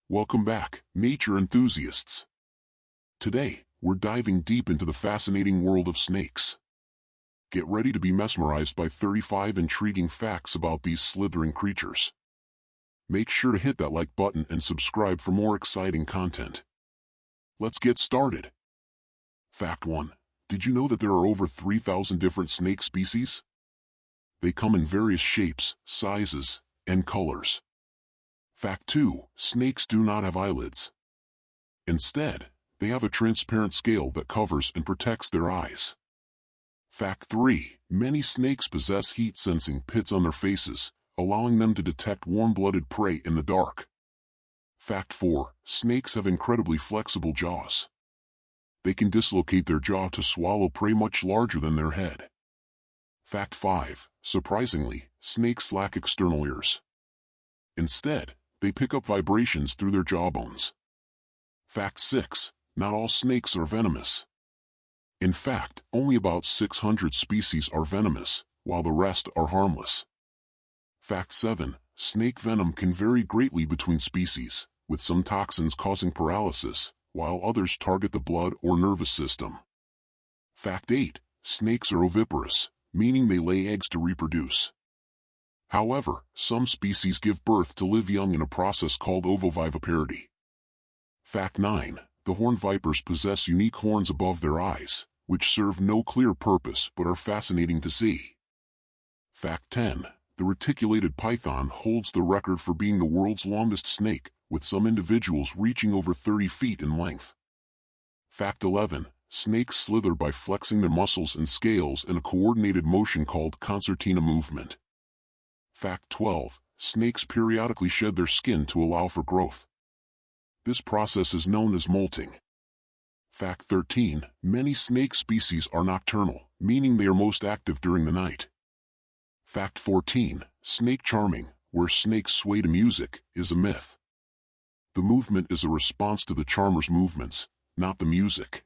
Welcome back, nature enthusiasts. Today, we're diving deep into the fascinating world of snakes. Get ready to be mesmerized by 35 intriguing facts about these slithering creatures. Make sure to hit that like button and subscribe for more exciting content. Let's get started. Fact 1. Did you know that there are over 3,000 different snake species? They come in various shapes, sizes, and colors. Fact 2. Snakes do not have eyelids. Instead, they have a transparent scale that covers and protects their eyes. Fact 3. Many snakes possess heat-sensing pits on their faces, allowing them to detect warm-blooded prey in the dark. Fact 4. Snakes have incredibly flexible jaws. They can dislocate their jaw to swallow prey much larger than their head. Fact 5. Surprisingly, snakes lack external ears. Instead, they pick up vibrations through their jawbones. Fact 6. Not all snakes are venomous. In fact, only about 600 species are venomous, while the rest are harmless. Fact 7. Snake venom can vary greatly between species, with some toxins causing paralysis, while others target the blood or nervous system. Fact 8. Snakes are oviparous, meaning they lay eggs to reproduce. However, some species give birth to live young in a process called ovoviviparity. Fact 9. The horned vipers possess unique horns above their eyes, which serve no clear purpose but are fascinating to see. Fact 10. The reticulated python holds the record for being the world's longest snake, with some individuals reaching over 30 feet in length. Fact 11. Snakes slither by flexing their muscles and scales in a coordinated motion called concertina movement. Fact 12. Snakes periodically shed their skin to allow for growth. This process is known as molting. Fact 13. Many snake species are nocturnal, meaning they are most active during the night. Fact 14. Snake charming, where snakes sway to music, is a myth. The movement is a response to the charmer's movements, not the music.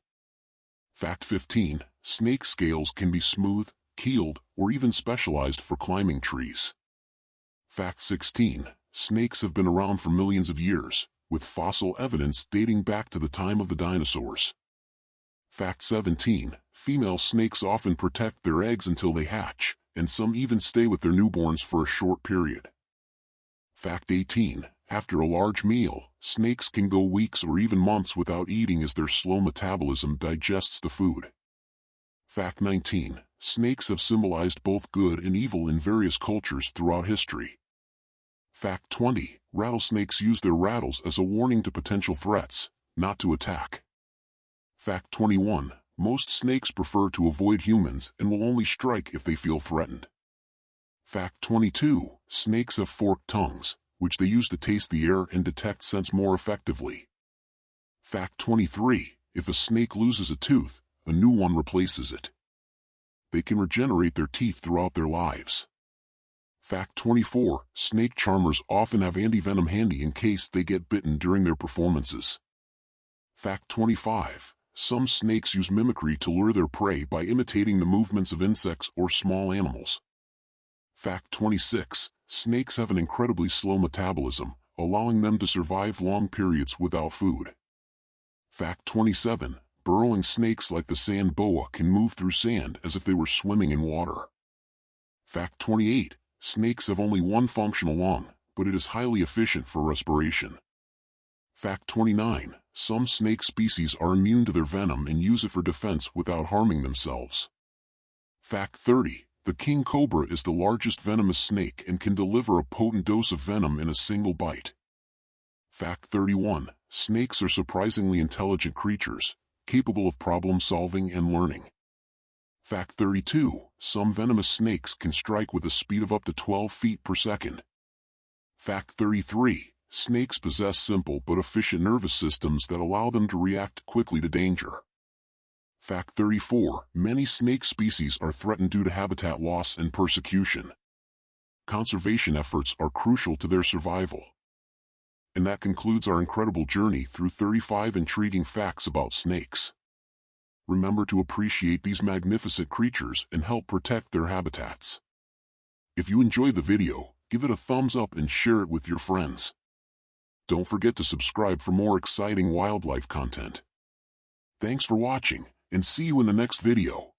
Fact 15. Snake scales can be smooth, keeled, or even specialized for climbing trees. Fact 16. Snakes have been around for millions of years, with fossil evidence dating back to the time of the dinosaurs. Fact 17. Female snakes often protect their eggs until they hatch, and some even stay with their newborns for a short period. Fact 18. After a large meal, snakes can go weeks or even months without eating as their slow metabolism digests the food. Fact 19. Snakes have symbolized both good and evil in various cultures throughout history. Fact 20. Rattlesnakes use their rattles as a warning to potential threats, not to attack. Fact 21. Most snakes prefer to avoid humans and will only strike if they feel threatened. Fact 22. Snakes have forked tongues, which they use to taste the air and detect scents more effectively. Fact 23. If a snake loses a tooth, a new one replaces it. They can regenerate their teeth throughout their lives. Fact 24. Snake charmers often have anti-venom handy in case they get bitten during their performances. Fact 25. Some snakes use mimicry to lure their prey by imitating the movements of insects or small animals. Fact 26. Snakes have an incredibly slow metabolism, allowing them to survive long periods without food. Fact 27. Burrowing snakes like the sand boa can move through sand as if they were swimming in water. Fact 28. Snakes have only one functional lung, but it is highly efficient for respiration. Fact 29. Some snake species are immune to their venom and use it for defense without harming themselves. Fact 30. The king cobra is the largest venomous snake and can deliver a potent dose of venom in a single bite. Fact 31. Snakes are surprisingly intelligent creatures, capable of problem-solving and learning. Fact 32. Some venomous snakes can strike with a speed of up to 12 feet per second. Fact 33. Snakes possess simple but efficient nervous systems that allow them to react quickly to danger. Fact 34. Many snake species are threatened due to habitat loss and persecution. Conservation efforts are crucial to their survival. And that concludes our incredible journey through 35 intriguing facts about snakes. Remember to appreciate these magnificent creatures and help protect their habitats. If you enjoyed the video, give it a thumbs up and share it with your friends. Don't forget to subscribe for more exciting wildlife content. Thanks for watching, and see you in the next video.